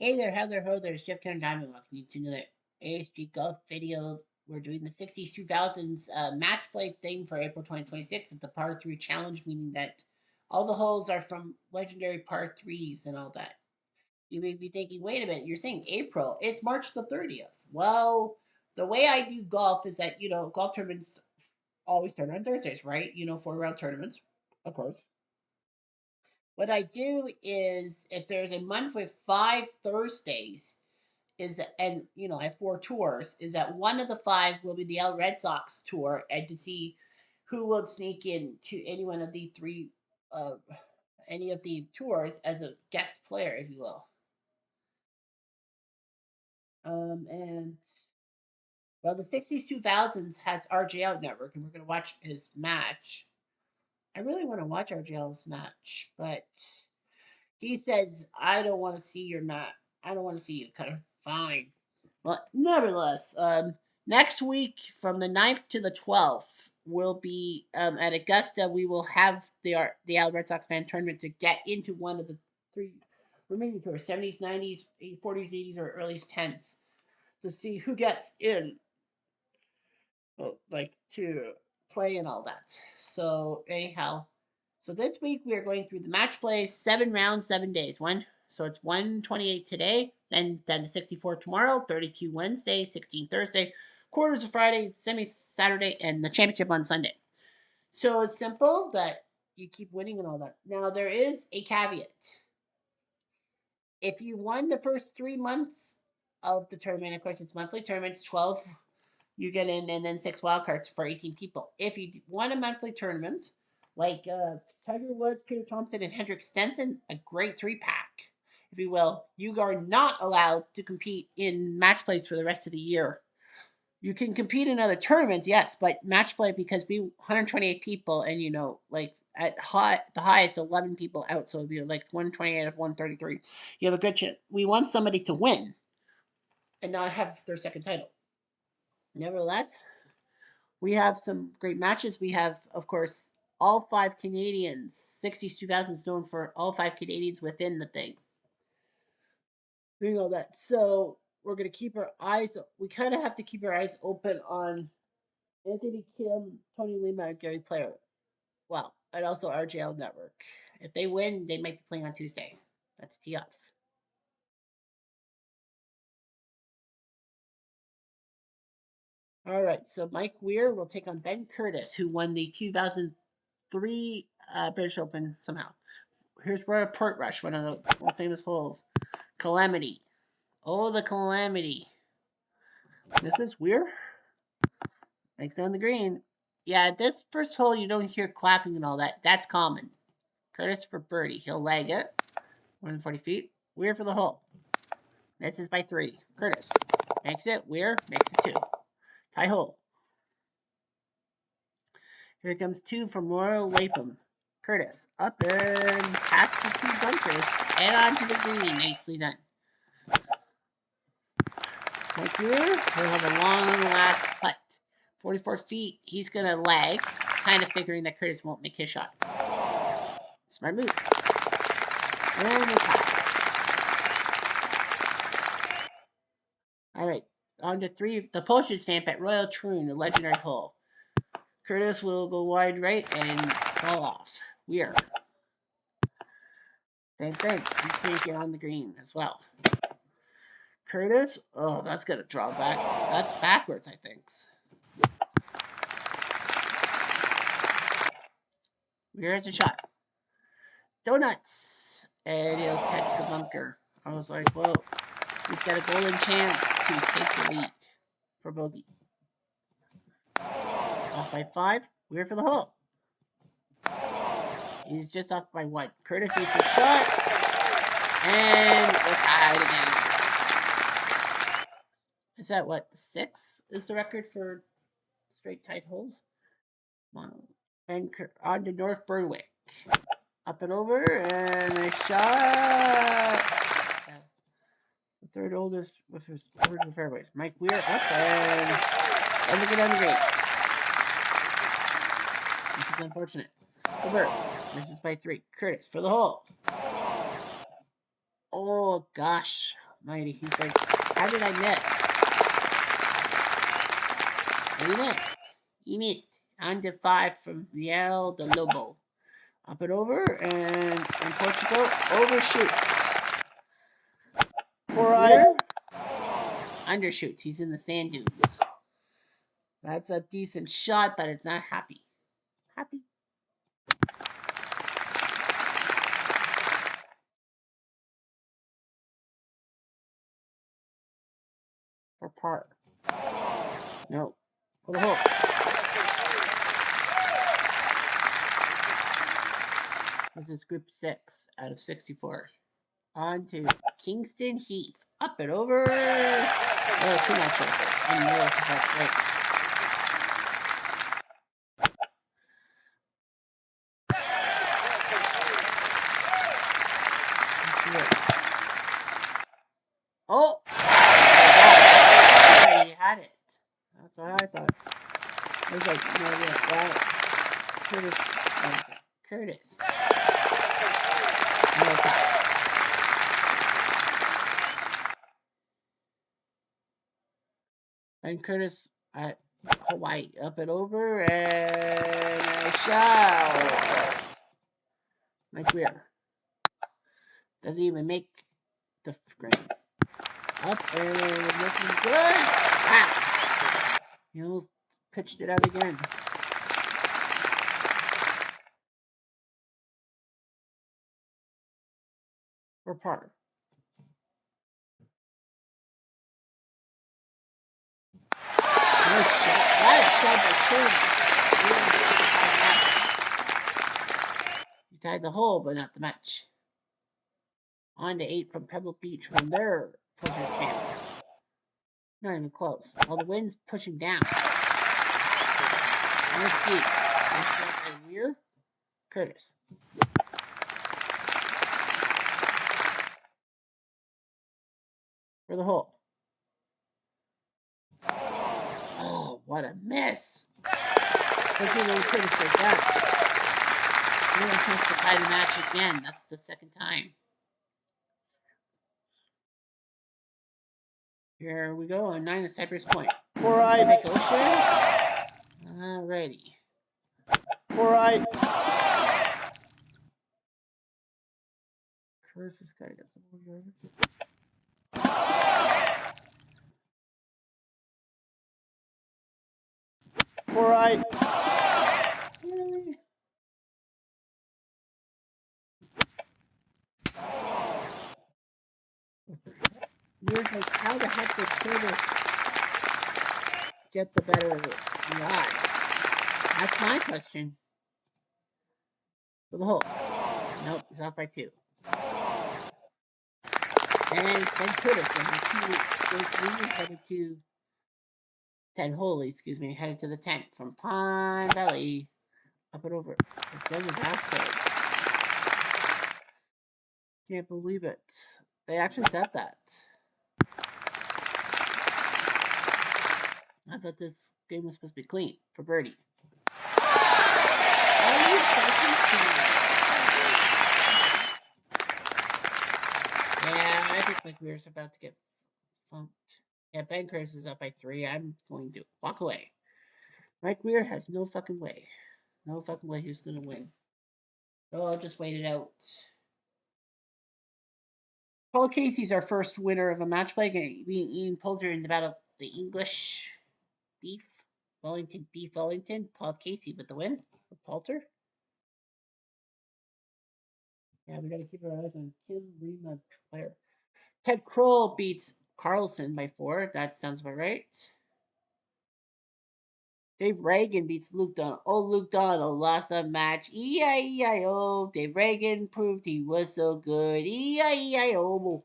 Hey there, how there, ho there, it's Jeff Kenner Diamond. Welcome you to another ASG Golf video. We're doing the 60s 2000s match play thing for April 2026. It's the par 3 challenge, meaning that all the holes are from legendary par 3s and all that. You may be thinking, wait a minute, you're saying April. It's March the 30th. Well, the way I do golf is that, golf tournaments always start on Thursdays, right? 4 round tournaments, of course. What I do is if there's a month with 5 Thursdays, I have 4 tours, is that one of the 5 will be the L Red Sox tour, and to see who will sneak in to any one of the three, uh, any of the tours as a guest player, if you will. And well, the 60s 2000s has RJL Network, and we're going to watch his match. I really want to watch RJL's match, but he says, I don't want to see your match. I don't want to see you, Cutter. Fine. But nevertheless, next week from the 9th to the 12th will be at Augusta. We will have the Al Red Sox fan tournament to get into one of the 3 remaining tours: 70s, 90s, 40s, 80s, or early 10s, to see who gets in, like to play and all that. So anyhow, so this week we are going through the match play, 7 rounds, 7 days. So it's 128 today, then the 64 tomorrow, 32 Wednesday, 16 Thursday, quarters of Friday, semi Saturday, and the championship on Sunday. So it's simple that you keep winning and all that. Now there is a caveat. If you won the first 3 months of the tournament, of course it's monthly tournaments, 12 you get in, and then 6 wild cards for 18 people. If you won a monthly tournament, like Tiger Woods, Peter Thompson, and Hendrik Stenson, a great 3-pack, if you will, you are not allowed to compete in match plays for the rest of the year. You can compete in other tournaments, yes, but match play, because we 128 people, and like the highest 11 people out, so it'd be like 128 of 133. You have a good chance. We want somebody to win and not have their second title. Nevertheless, we have some great matches. We have, of course, all 5 Canadians. 60s, 2000s known for all 5 Canadians within the thing. We know that. So we're going to keep our eyes. We kind of have to keep our eyes open on Anthony Kim, Tony Lima, and Gary Player. Well, and also RJL Network. If they win, they might be playing on Tuesday. That's tee off. All right. So Mike Weir will take on Ben Curtis, who won the 2003 British Open somehow. Here's Royal Portrush, one of the most famous holes. Calamity. Oh, the Calamity. This is weird. Makes it on the green. Yeah, this first hole you don't hear clapping and all that. That's common. Curtis for birdie. He'll lag it. More than 40 feet. Weir for the hole. This is by 3. Curtis makes it. Weir makes it 2. Tie hole. Here comes 2 from Royal Lapham. Curtis up and past the 2 bunkers and onto the green. Nicely done. Right here, we'll have a long last putt. 44 feet. He's going to lag, kind of figuring that Curtis won't make his shot. Smart move. And the top. All right, on to 3. The postage stamp at Royal Troon, the legendary hole. Curtis will go wide right and fall off. Weird. Same thing. He can't get on the green as well. Curtis, oh, that's going to draw back. That's backwards, I think. Here's a shot. Donuts. And he'll catch the bunker. I was like, whoa. He's got a golden chance to take the lead for bogey. Off by 5. We're for the hole. He's just off by 1. Curtis makes a shot. And we're tied again. Is that what? 6 is the record for straight tight holes? And on to North Berwick. Up and over, and a shot. The third oldest with his original fairways. Mike Weir up and doesn't get on the green. This is unfortunate. Over. Misses by 3. Curtis for the hole. Oh gosh. Mighty, he's like, how did I miss? Well, you missed. You missed. On to 5 from Viel de Lobo. Up and over, and Portugal overshoots. 4 iron. Undershoots. He's in the sand dunes. That's a decent shot, but it's not happy. Happy. For par. No. For the hole. This is group 6 out of 64. On to Kingston Heath. Up and over. Oh, too much over. And more. That's right. Oh! He had it. That's what I thought. I was like, no, yeah, well, Curtis. What is it? Curtis. Okay. And Curtis at Hawaii. Up and over, and a shot. Like where? Doesn't even make the green. Up and looking good. Wow. He almost pitched it out again. For par. Nice shot. Nice shot by Curtis. He tied the hole, but not the match. On to 8 from Pebble Beach from their pleasure camp. Not even close. While the wind's pushing down. On the skis. Nice shot by Weir. Curtis. For the hole. Oh, what a miss. Especially when Curtis like that. He has a chance to tie the match again. That's the second time. Here we go on 9 at Cypress Point. 4 iron. Pacific Ocean. Alrighty. 4 iron. Curtis has got to get some more yardage. Four iron. Really? You're like, how the heck did Curtis get the better lie? That's my question. For the hole. Nope, he's off by 2. And Ben Curtis headed to 10 hole, excuse me, headed to the 10th from Pond Valley. Up and over. It's done the basket. Can't believe it. They actually said that. I thought this game was supposed to be clean for birdie. Yeah, I think McWeir's about to get funked. Yeah, Ben Curtis is up by 3. I'm going to walk away. Mike Weir has no fucking way. No fucking way he's going to win. So I'll just wait it out. Paul Casey's our first winner of a match play, being Ian Poulter in the battle of the English Beef. Wellington. Paul Casey with the win for Poulter. Yeah, we got to keep our eyes on Kim Lima player. Ted Kroll beats Carlson by 4. That sounds about right. Dave Reagan beats Luke Donald. Oh, Luke Donald lost a match. E-I-E-I-O. Dave Reagan proved he was so good. E-I-E-I-O.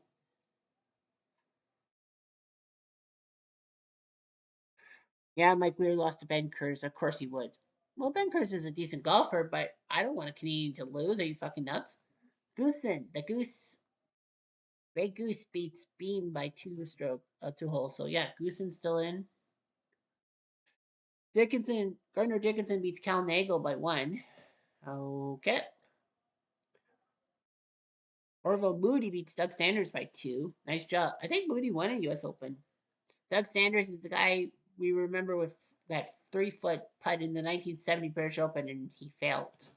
Yeah, Mike Weir lost to Ben Curtis. Of course he would. Well, Ben Curtis is a decent golfer, but I don't want a Canadian to lose. Are you fucking nuts? Goosen, the Goose. Ray Goose beats Beam by 2 holes. So yeah, Goosen's still in. Gardner Dickinson beats Cal Nagel by 1. Okay. Orville Moody beats Doug Sanders by 2. Nice job. I think Moody won a U.S. Open. Doug Sanders is the guy we remember with that 3-foot putt in the 1970 British Open, and he failed.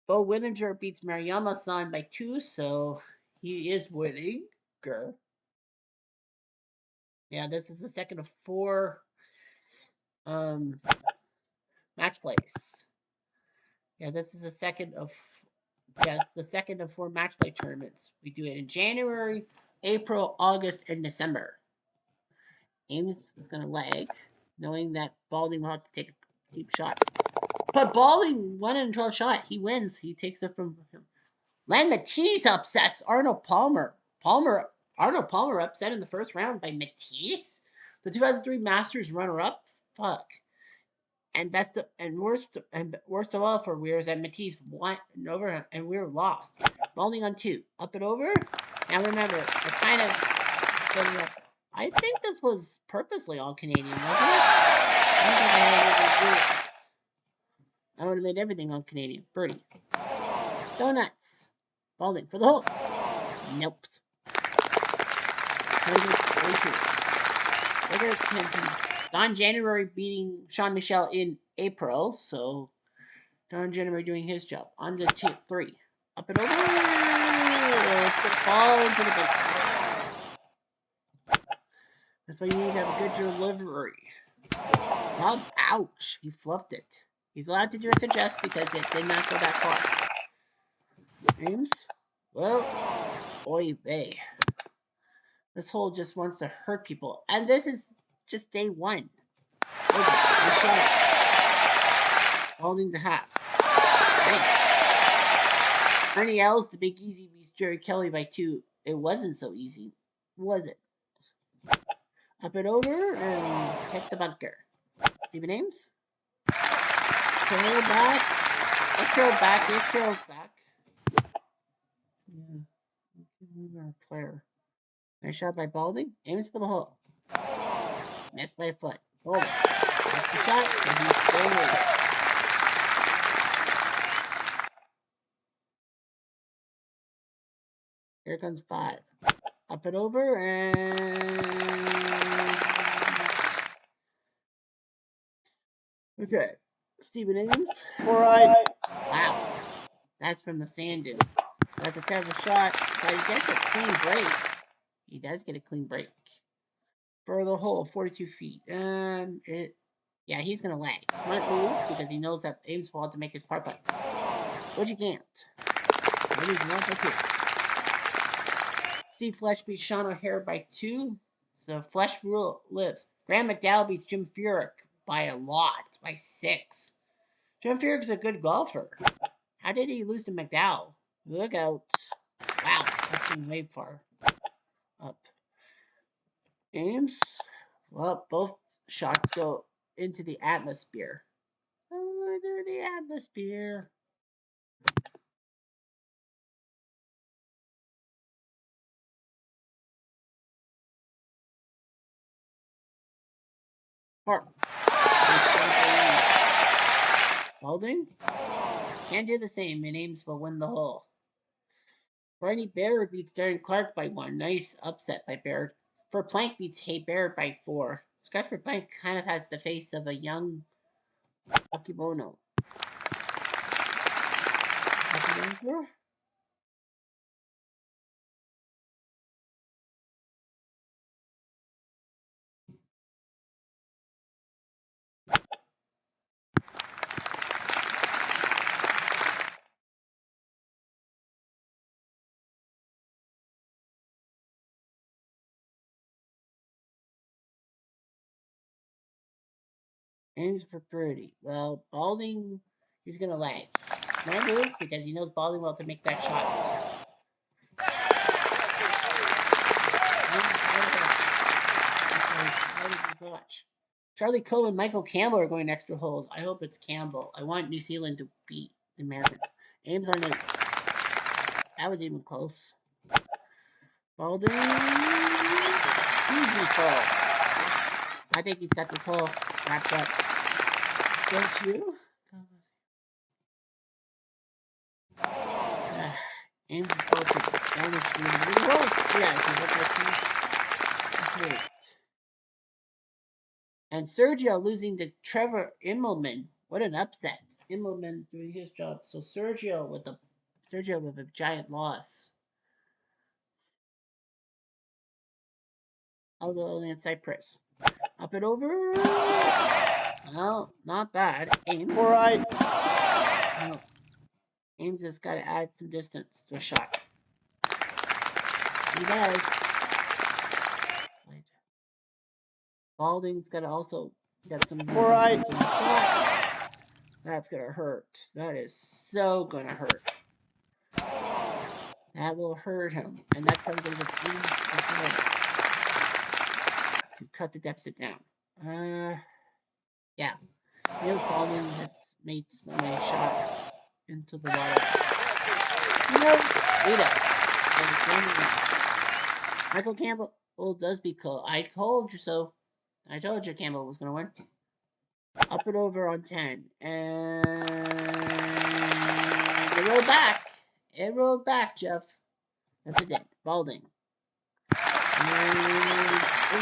Bo Winninger beats Mariama San by 2, so he is winning. Grr. Yeah, this is the second of 4 match plays. Yeah, this is the second of the second of 4 match play tournaments. We do it in January, April, August, and December. Ames is going to lag, knowing that Balding will have to take a deep shot. But Balding 1 in 12 shot. He wins. He takes it from him. Len Matisse upsets Arnold Palmer. Arnold Palmer upset in the first round by Matisse, the 2003 Masters runner-up. Fuck. And worst of all for Weir is that Matisse won over him and Weir lost. Balding on 2. Up and over. Now remember, I think this was purposely all Canadian, wasn't it? I would have made everything all Canadian. Birdie. Donuts. Balding for the hole. Nope. Don January beating Sean Michel in April, so Don January doing his job. On to 2, 3. Up and over. It's going to fall into the bunker. That's why you need to have a good delivery. Well, ouch. He fluffed it. He's allowed to do a suggest because it did not go that far. James? Well, oy vey. This hole just wants to hurt people. And this is just day 1. Holding the half. Nice. Bernie L's the big easy beats Jerry Kelly by 2. It wasn't so easy, was it? Up and over and hit the bunker. Steven Ames. Trail back. It trailed back. It trails back. Yeah. Our player. Nice shot by Balding. Ames for the hole. Missed by a foot. Hold it. That's the shot. And he's still moving. Here comes 5. Up and over and... Okay. Stephen Ames. Right. Wow. That's from the sand dune. That's a terrible shot, but he gets a clean break. He does get a clean break. For the hole, 42 feet. Yeah, he's going to lag. Smart move because he knows that Ames will have to make his par putt. But you can't. Steve Flesh beats Sean O'Hare by 2. So Flesh rule lives. Graham McDowell beats Jim Furyk by a lot, by 6. Jim Furyk's a good golfer. How did he lose to McDowell? Look out. Wow, that's been way far up. Ames. Well, both shots go into the atmosphere. Over the atmosphere. Park. Holding. Can't do the same, and Ames will win the hole. Bernie Baird beats Darren Clark by 1. Nice upset by Baird. For Plank beats Hay Baird by 4. Scott for Plank kind of has the face of a young Akebono. Ames for birdie. Well, Balding, he's going to lag. Smart move because he knows Balding will have to make that shot. Charlie Coe and Michael Campbell are going extra holes. I hope it's Campbell. I want New Zealand to beat the Americans. Ames on 8. That was even close. Balding. Easy fall. I think he's got this hole wrapped up. Don't you? Ames is also down is doing really well. Yeah, so that's great. And Sergio losing to Trevor Immelman. What an upset. Immelman doing his job. So Sergio with a giant loss. Although only in Cyprus. Up and over. Well, not bad. Ames. 4-right. No. Ames has got to add some distance to a shot. He does. Balding's got to also get some more 4-right. distance in the shot. That's going to hurt. That is so going to hurt. That will hurt him. And that's probably going to get Ames to cut the deficit down. Yeah. Here's Balding has made so many shots into the water. Michael Campbell does be cool. I told you so. I told you Campbell was going to win. Up and over on 10. And it rolled back. It rolled back, Jeff. That's it. Balding. And it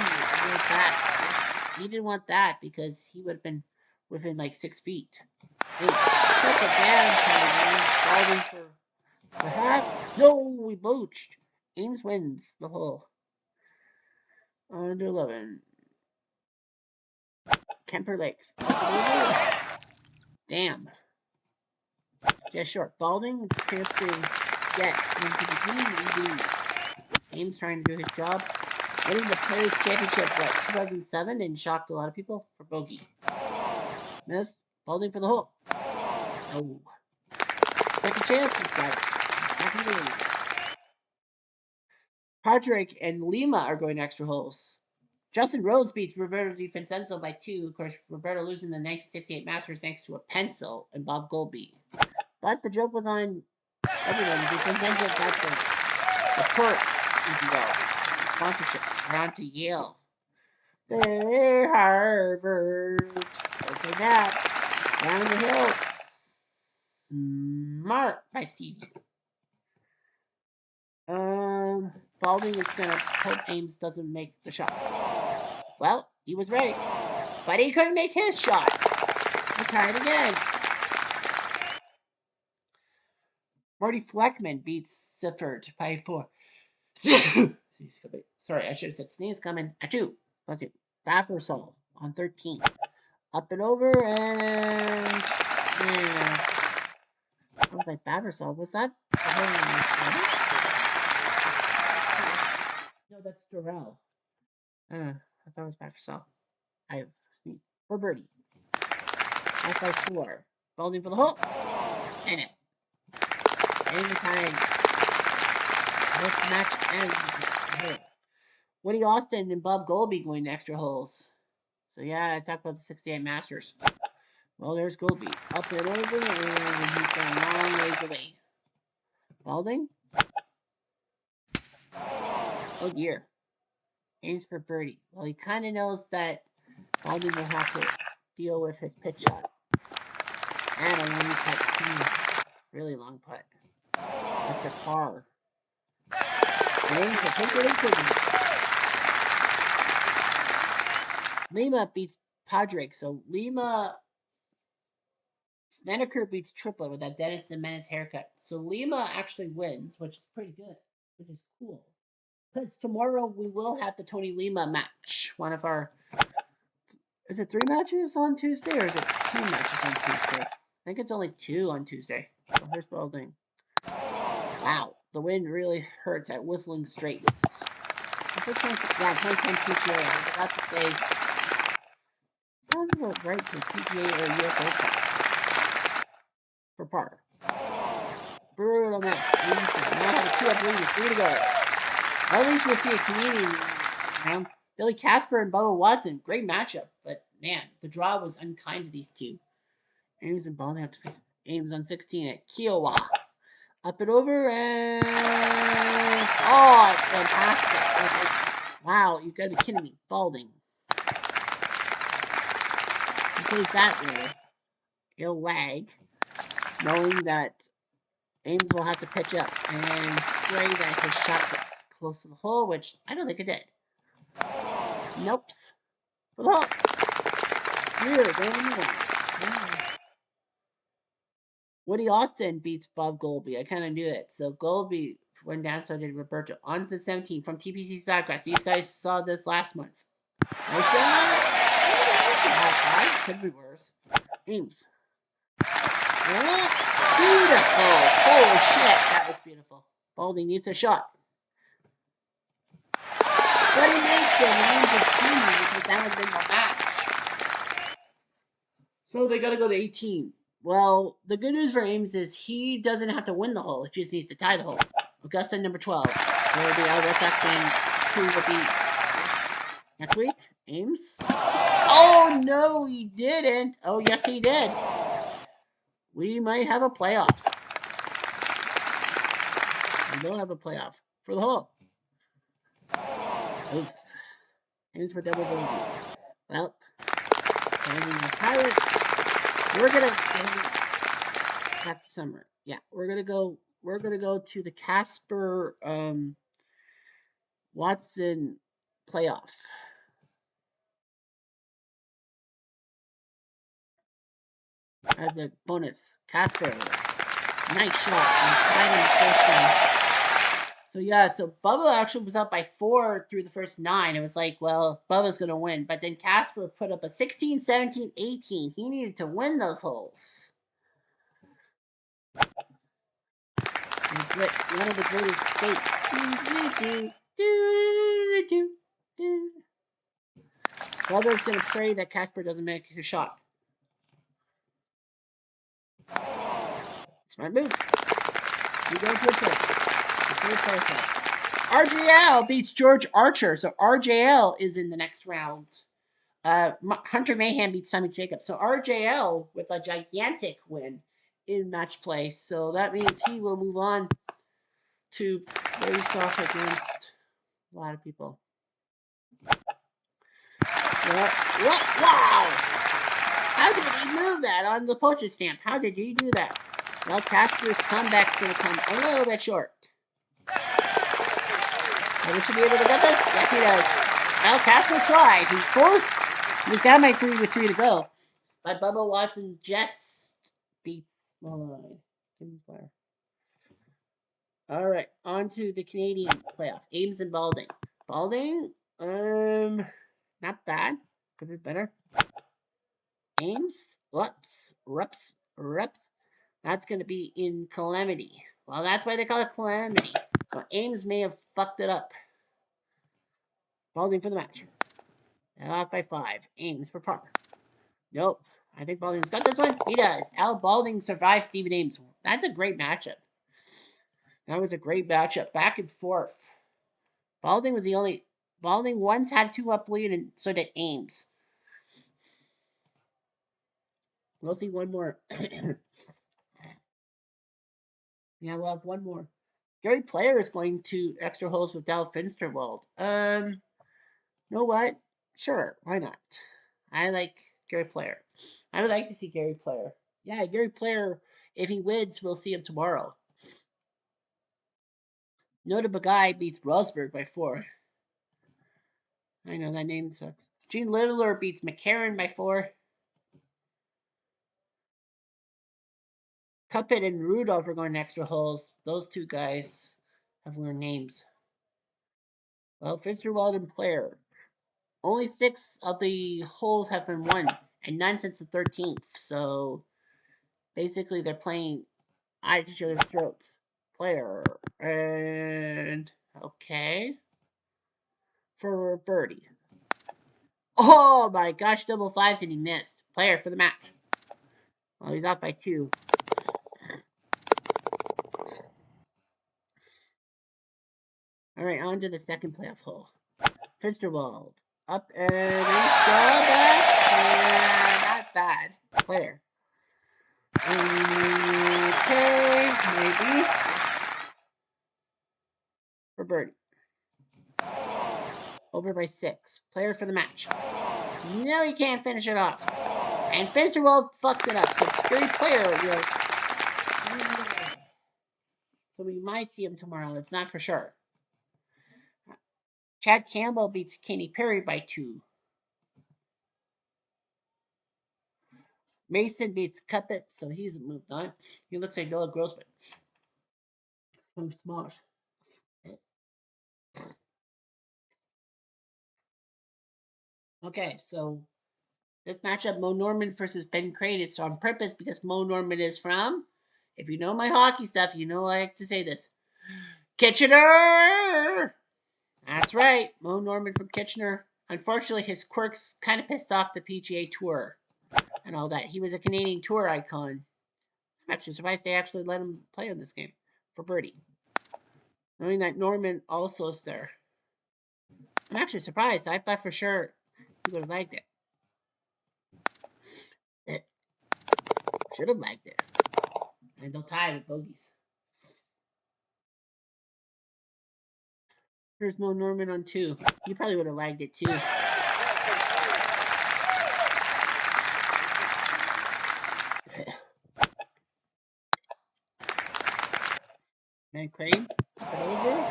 rolled back. He didn't want that because he would have been within like 6 feet. Hey, took it down, Balding for half. No, we booched. Ames wins the hole. Under 11. Kemper Lakes. Damn. Yeah, short. Balding appears to get into the green. Ames trying to do his job. Winning the Players' Championship, 2007, and shocked a lot of people for bogey. Missed. Balding for the hole. Oh. Second chance, this guy. Patrick and Lima are going extra holes. Justin Rose beats Roberto Di Vincenzo by 2. Of course, Roberto losing the 1968 Masters thanks to a pencil and Bob Goldbeat. But the joke was on everyone. Di Vincenzo got the perks, if you will. Sponsorships. We're on to Yale. They're Harvard. Okay, that. Down the hill. Smart by Stevie. Balding is going to hope Ames doesn't make the shot. Well, he was right. But he couldn't make his shot. He tried again. Marty Fleckman beats Sifford by 4. Sorry, I should have said sneeze coming at 2. Let's see. Baffersol on 13. Up and over and... Yeah. I was like, Baffersol, was that? No, that's Durrell. I thought it was Baffersol. I have sneezed. For birdie. That's by 4. Balding for the hole. And it. And the time. This match ends. Woody Austin and Bob Goldby going to extra holes. So yeah, I talked about the 68 Masters. Well, there's Goldby. Up and over, and he's going a long ways away. Balding? Oh dear. Aims for birdie. Well, he kind of knows that Balding will have to deal with his pitch shot. And a long putt. Really long putt. That's the par. Aims for take it into Lima beats Padraig. So Lima... Snedeker beats Triplet with that Dennis the Menace haircut. So Lima actually wins, which is pretty good. Which is cool. Because tomorrow we will have the Tony Lima match. One of our... Is it 3 matches on Tuesday or is it 2 matches on Tuesday? I think it's only 2 on Tuesday. So here's Balding. Wow. The wind really hurts at Whistling Straits. Yeah, 2010 PGA. I was about to say... Sounds about right for PGA or US Open. For par. Brutal match. Now have a 2 up lead. 3 to go. At least we'll see a Canadian round. Billy Casper and Bubba Watson. Great matchup. But man, the draw was unkind to these two. Ames and Balding have to Ames on 16 at Kiowa. Up and over and oh, it's fantastic. Wow, you've got to be kidding me. Balding. He plays that way. He'll lag. Knowing that Ames will have to pitch up and pray that his shot gets close to the hole, which I don't think it did. Nope. For the hole. Here, going on. Woody Austin beats Bob Golby. I kind of knew it. So Golby went down, so did Roberto. On to the 17 from TPC Sidegrass. These guys saw this last month. No shot. Could be worse. Ames. Beautiful. Holy shit. That was beautiful. Baldy needs a shot. But he makes it. He needs a team because that would have been the match. So they got to go to 18. Well, the good news for Ames is he doesn't have to win the hole. He just needs to tie the hole. Augusta, number 12. There will be our Red Sox game. Who will be next week? Ames? Oh, no, he didn't. Oh, yes, he did. We might have a playoff. We will have a playoff for the hole. Oof. Ames for double bogey. Well, the Pirates. We're gonna back to summer. Yeah, we're gonna go to the Casper Watson playoff. As a bonus. Casper. Nice shot. So yeah, so Bubba actually was up by 4 through the first 9. It was like, well, Bubba's gonna win. But then Casper put up a 16, 17, 18. He needed to win those holes. One of the greatest states. Bubba's gonna pray that Casper doesn't make a shot. Smart move. You go to a play. RJL beats George Archer, so RJL is in the next round. Hunter Mayhem beats Tommy Jacobs, so RJL with a gigantic win in match play. So that means he will move on to face off against a lot of people. Wow! How did he move that on the postage stamp? How did he do that? Well, Casper's comeback's going to come a little bit short. Will he be able to get this? Yes, he does. Well, Casper tried. He forced. He was down by 3 with 3 to go. But Bubba Watson just beat Malone. All right, on to the Canadian playoff. Ames and Balding. Balding, not bad. Could be better. Ames, Rups. That's going to be in Calamity. Well, that's why they call it Calamity. So Ames may have fucked it up. Balding for the match. Off by 5. Ames for par. Nope. I think Balding's got this one. He does. Al Balding survives Stephen Ames. That's a great matchup. That was a great matchup. Back and forth. Balding was the only... Balding once had 2-up lead, and so did Ames. We'll see one more. Yeah, we'll have one more. Gary Player is going to extra holes with Dal Finsterwald. You know what? Sure, why not? I like Gary Player. I would like to see Gary Player. Yeah, Gary Player, if he wins, we'll see him tomorrow. Nota Bagai beats Rosberg by 4. I know, that name sucks. Gene Littler beats McCarron by 4. Puppet and Rudolph are going extra holes. Those two guys have weird names. Well, Fitzgerald and Player. Only 6 of the holes have been won, and none since the 13th. So, basically, they're playing at each other's throats. Player. And, okay. For birdie. Oh my gosh, double 5s and he missed. Player for the match. Well, he's off by 2. All right, on to the second playoff hole. Fitzgerald. Up and nice job back. Not bad. Player. Okay, maybe. For birdie. Over by 6. Player for the match. No, he can't finish it off. And Fitzgerald fucked it up. So Gary Player will... So we might see him tomorrow. It's not for sure. Chad Campbell beats Kenny Perry by 2. Mason beats Cuppet, so he's moved on. He looks like Noah Grossman from Smosh. Okay, so this matchup, Mo Norman versus Ben Crane, is on purpose because Mo Norman is from, if you know my hockey stuff, you know I like to say this, Kitchener! That's right, Mo Norman from Kitchener. Unfortunately, his quirks kind of pissed off the PGA Tour and all that. He was a Canadian Tour icon. I'm actually surprised they actually let him play on this game for birdie. Knowing that Norman also is there. I'm actually surprised. I thought for sure he would have liked it. Should have liked it. And they'll tie with bogeys. Here's Mo Norman on 2. You probably would have liked it too. Man, Crane, up and over.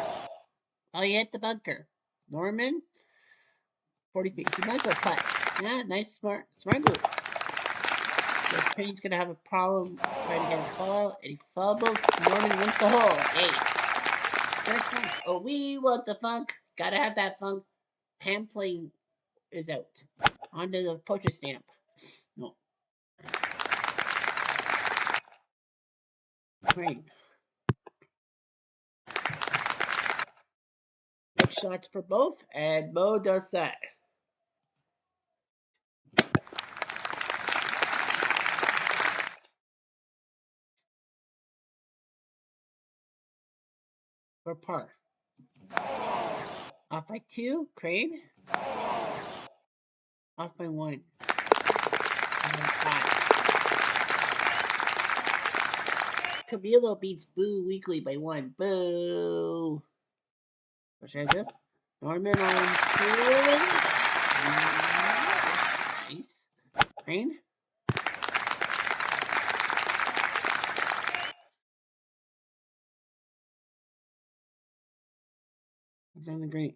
Oh, you hit the bunker. Norman, 40 feet. He might as well putt. Yeah, nice, smart moves. So Crane's going to have a problem trying to get his ball out, and he fumbles. Norman wins the hole. Hey. Oh, we want the funk. Gotta have that funk. Pamphlet is out. Onto the poacher stamp. No. Crane. Big shots for both, and Mo does that. For par. Off by 2, Crane. Off by 1. And then 5. Camilo beats Boo Weekly by 1. Boo. What should I do? Norman on 2. Nice. Crane. It's on the green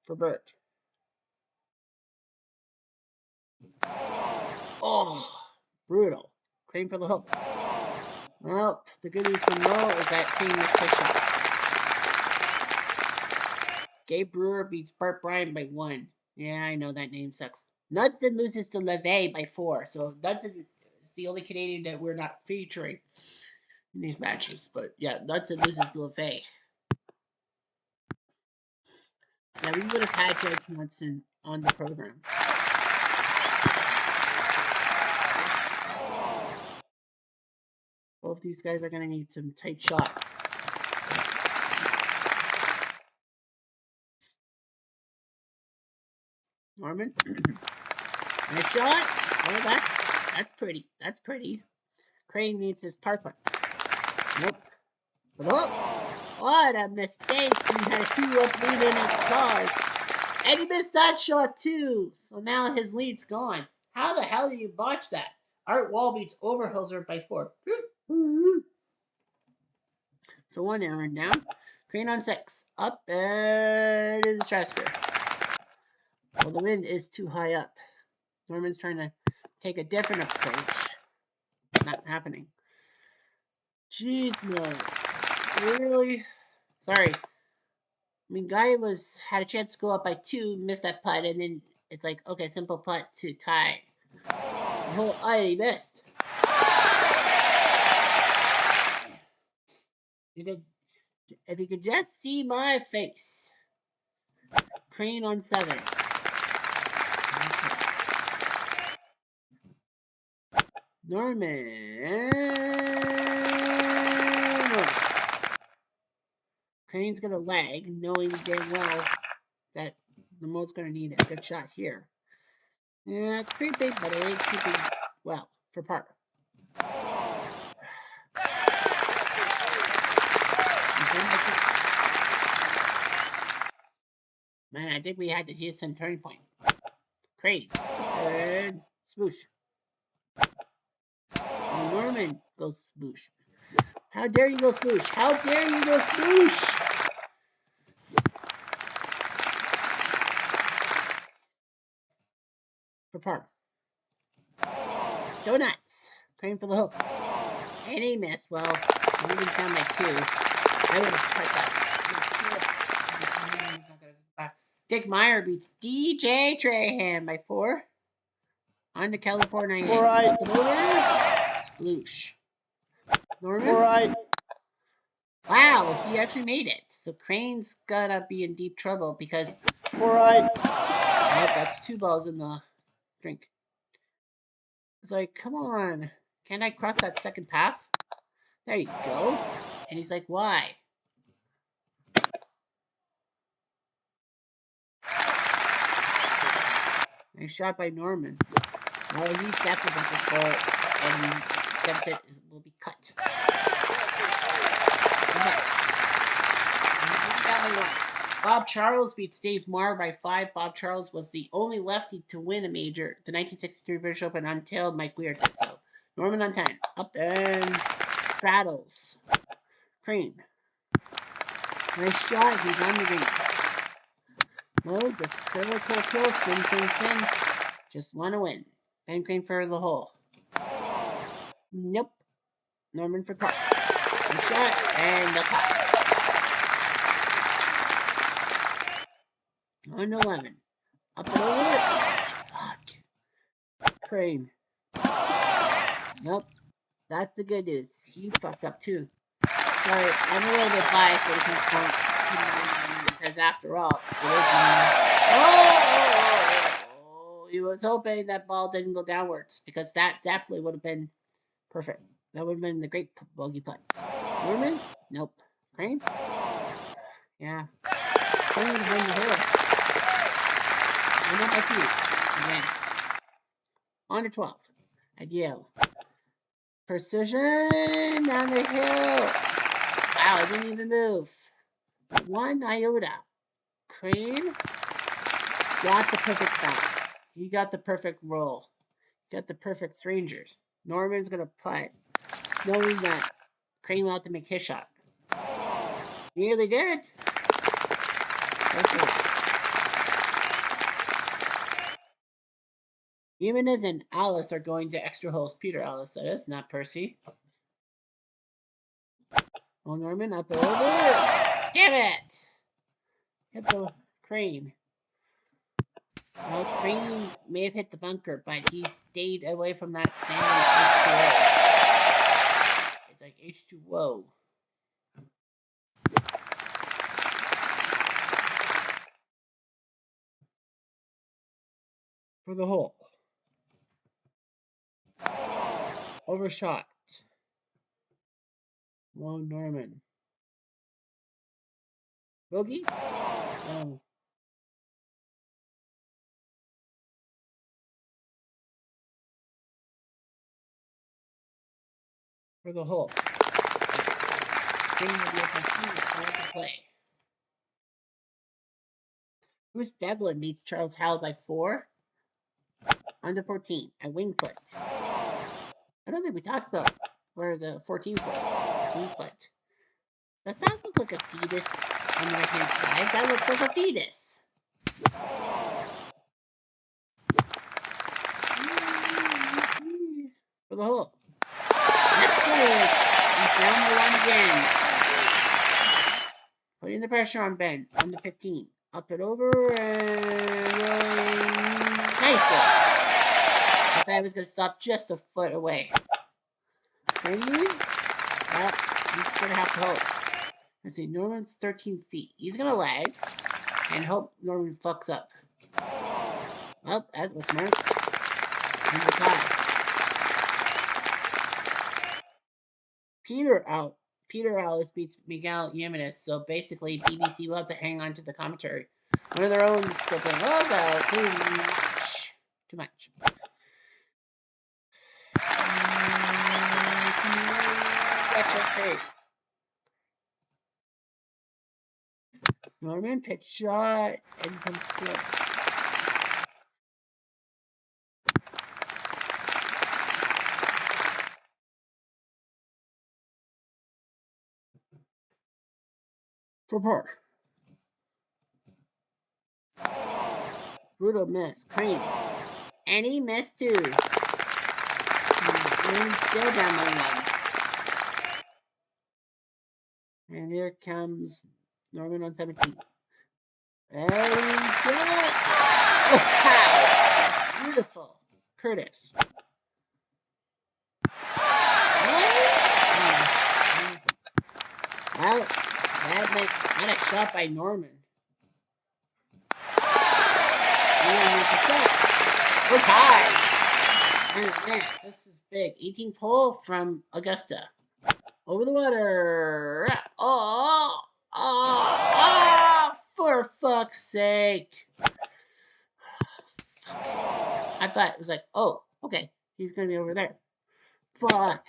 for Bert. Oh, brutal. Crane for the hook. Well, the good news for Mo is that Crane was pushed up. Gabe Brewer beats Bart Bryan by 1. Yeah, I know that name sucks. Knudsen loses to LeVay by 4. So Knudsen is the only Canadian that we're not featuring in these matches. But yeah, Knudsen loses to LeVay. Yeah, we would have had George Knudsen on the program. Both these guys are going to need some tight shots. Norman. Nice shot. Oh, that's pretty. That's pretty. Crane needs his park one. Nope. Oh, what a mistake. He had a 2-up lead in his cars. And he missed that shot too. So now his lead's gone. How the hell do you botch that? Art Wall beats Overholzer by 4. So 1 errand down. Crane on 6. Up and in the stratosphere. Well, the wind is too high up. Norman's trying to take a different approach. Not happening. Jeez, no. Really? Sorry. I mean, Guy had a chance to go up by 2, missed that putt, and then it's like, okay, simple putt to tie. The whole he missed. If you could just see my face. Crane on 7. Okay. Norman. Crane's going to lag, knowing damn well that Lamo's going to need a good shot here. Yeah, it's creepy, but it ain't creepy well for par. Man, I think we had the Houston turning point. Crane. And smoosh. And Norman goes smoosh. How dare you go sploosh? How dare you go sploosh? For par. Donuts. Crane for the hook. And he missed. Well, Norman found my 2. I would have cut that. Dick Meyer beats DJ Trahan by 4. On to California. 4 right. Sploosh. Norman? 4 right. Wow, he actually made it. So Crane's gotta be in deep trouble because 4 right. oh, that's 2 balls in the drink. It's like, come on. Can I cross that second path? There you go. And he's like, why? Nice shot by Norman. Well, he's definitely going to score, and deficit will be cut. Bob Charles beats Dave Marr by 5. Bob Charles was the only lefty to win a major, the 1963 British Open, until Mike Weir did so. Norman on time. Up and straddles. Crane. Nice shot. He's on the green. Mode, just curl, spin. Just want to win. Ben Crane for the hole. Nope. Norman for par. Nice shot and the pot. On to 11. Up and over. Fuck. Crane. Nope. That's the good news. You fucked up too. Sorry, I'm a little bit biased when it comes to because after all, it is he was hoping that ball didn't go downwards because that definitely would have been perfect. That would have been the great bogey putt. Norman? Nope. Crane? Yeah. Crane would have been the hero. I'm not like you. Again. On to 12. Ideal. Precision down the hill. Wow, I didn't even move. 1 iota. Crane got the perfect bounce. He got the perfect roll. Got the perfect strangers. Norman's going to putt, knowing that Crane will have to make his shot. Nearly did. Okay. Jimenez and Alice are going to extra holes. Peter Alice, that is, not Percy. Oh, Norman, up and over. Damn it! Hit the Crane. Well, Crane may have hit the bunker, but he stayed away from that damn H2O. It's like H2O. For the hole. Overshot. Whoa, Norman. Bogey? Oh. For the hole. Crane will be able to play. Bruce Devlin beats Charles Howell by 4. Under 14 at Wingfoot. I don't think we talked about where the 14th was. Wingfoot. Does that look like a fetus on the right hand side? That looks like a fetus. For the hole. Excellent. He's down the line again. Putting the pressure on Ben. On the 15. Up and over and rolling nicely. I thought I was going to stop just a foot away. Ready? Well, he's going to have to hold. Let's see, Norman's 13 feet. He's going to lag and hope Norman fucks up. Well, that was smart. And the tie. Peter Alice beats Miguel Jimenez, so basically BBC will have to hang on to the commentary. One of their own still playing. Oh, no, too much. Too much. That's okay. Norman pitch shot and complete. for par. Brutal miss. Crane. And he missed too. And still down by one. And here comes Norman on 17. And he's got it. Wow. Beautiful. Curtis. Well, not a shot by Norman. We're tied. Man, this is big. 18th hole from Augusta. Over the water. Oh, for fuck's sake. I thought it was like, oh, okay, he's going to be over there. Fuck.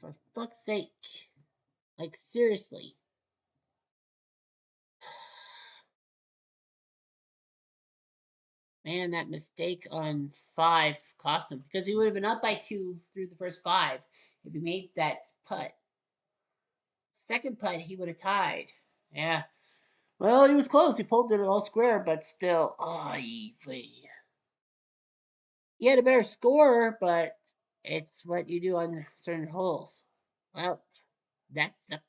For fuck's sake. Like, seriously. Man, that mistake on 5 cost him. Because he would have been up by 2 through the first 5 if he made that putt. Second putt, he would have tied. Yeah. Well, he was close. He pulled it all square, but still. He had a better score, but it's what you do on certain holes. Well, that sucked.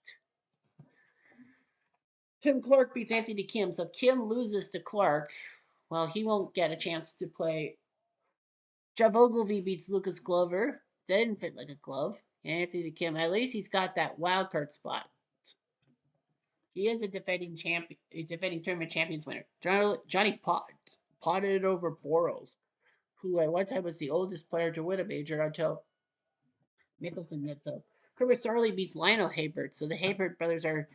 Tim Clark beats Anthony Kim, so Kim loses to Clark. Well, he won't get a chance to play. Jeff Ogilvy beats Lucas Glover. Didn't fit like a glove. Anthony Kim, at least he's got that wild card spot. He is a defending tournament champions winner. Johnny potted over Boros, who at one time was the oldest player to win a major until Mickelson did so. Chris Sarley beats Lionel Haybert, so the Haybert brothers are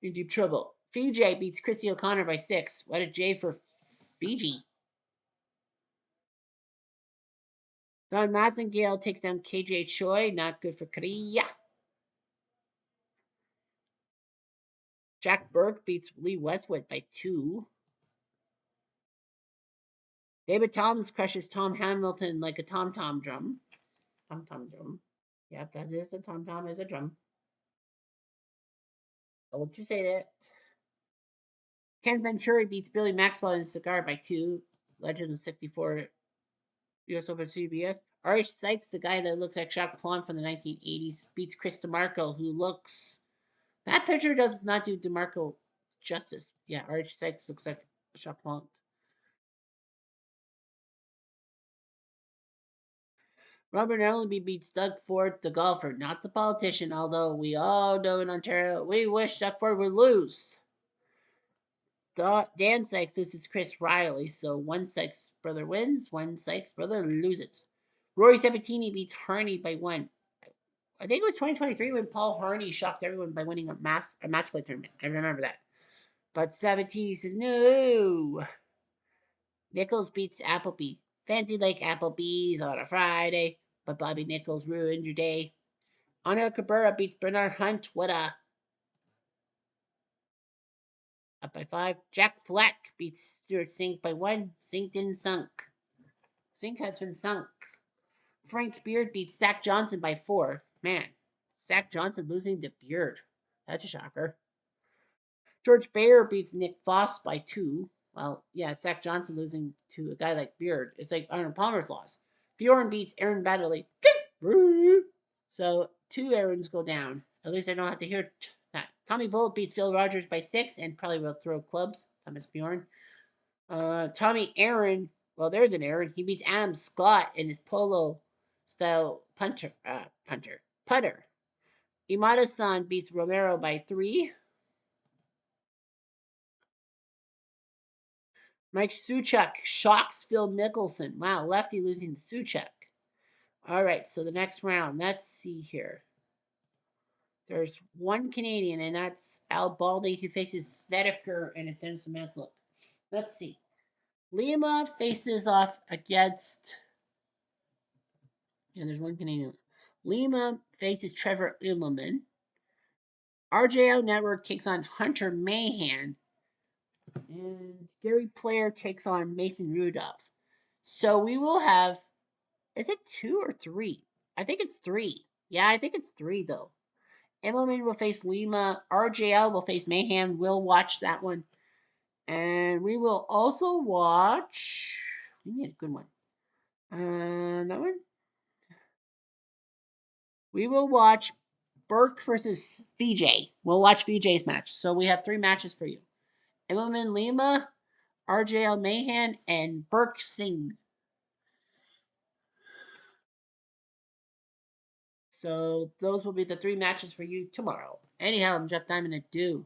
in deep trouble. Fiji beats Christy O'Connor by 6. What a J for Fiji. Don Massengale takes down KJ Choi. Not good for Korea. Jack Burke beats Lee Westwood by 2. David Toms crushes Tom Hamilton like a tom-tom drum. Tom-tom drum. Yep, that is a tom-tom is a drum. Don't you say that. Ken Venturi beats Billy Maxwell in Cigar by 2. Legend of 64 US Open CBS. Arch Sykes, the guy that looks like Jacques Plante from the 1980s, beats Chris DeMarco, who looks... That picture does not do DeMarco justice. Yeah, Arch Sykes looks like Jacques Plante. Robert Ellenby beats Doug Ford, the golfer, not the politician, although we all know in Ontario, we wish Doug Ford would lose. Dan Sykes loses Chris Riley, so one Sykes brother wins, one Sykes brother loses. Rory Sabatini beats Harney by 1. I think it was 2023 when Paul Harney shocked everyone by winning a match play tournament. I remember that. But Sabatini says no. Nichols beats Appleby. Fancy like Applebee's on a Friday, but Bobby Nichols ruined your day. Anna Cabrera beats Bernard Hunt. What a... Up by 5. Jack Fleck beats Stuart Sink by 1. Sink didn't sunk. Sink has been sunk. Frank Beard beats Zach Johnson by 4. Man, Zach Johnson losing to Beard. That's a shocker. George Bayer beats Nick Foss by 2. Well, yeah, Zach Johnson losing to a guy like Beard. It's like Arnold Palmer's loss. Bjorn beats Aaron Baddeley. So 2 Aarons go down. At least I don't have to hear that. Tommy Bull beats Phil Rogers by 6 and probably will throw clubs. Thomas Bjorn. Tommy Aaron. Well, there's an Aaron. He beats Adam Scott in his polo style putter. Imada-san beats Romero by 3. Mike Suchuk shocks Phil Mickelson. Wow, lefty losing to Suchuk. All right, so the next round. Let's see here. There's one Canadian, and that's Al Baldy, who faces Snedeker and his Dennis Masluk. Let's see. Lima faces off against... Yeah, there's one Canadian. Lima faces Trevor Immelman. RJO Network takes on Hunter Mahan. And Gary Player takes on Mason Rudolph. So we will have, is it 2 or 3? I think it's 3. Yeah, I think it's 3 though. Immelman will face Lima. RJL will face Mayhem. We'll watch that one. And we will also watch. We need a good one. That one. We will watch Burke versus VJ. We'll watch VJ's match. So we have 3 matches for you. Immelman Lima, RJL Mahan, and Burke Singh. So those will be the 3 matches for you tomorrow. Anyhow, I'm Jeff Diamond. Adieu.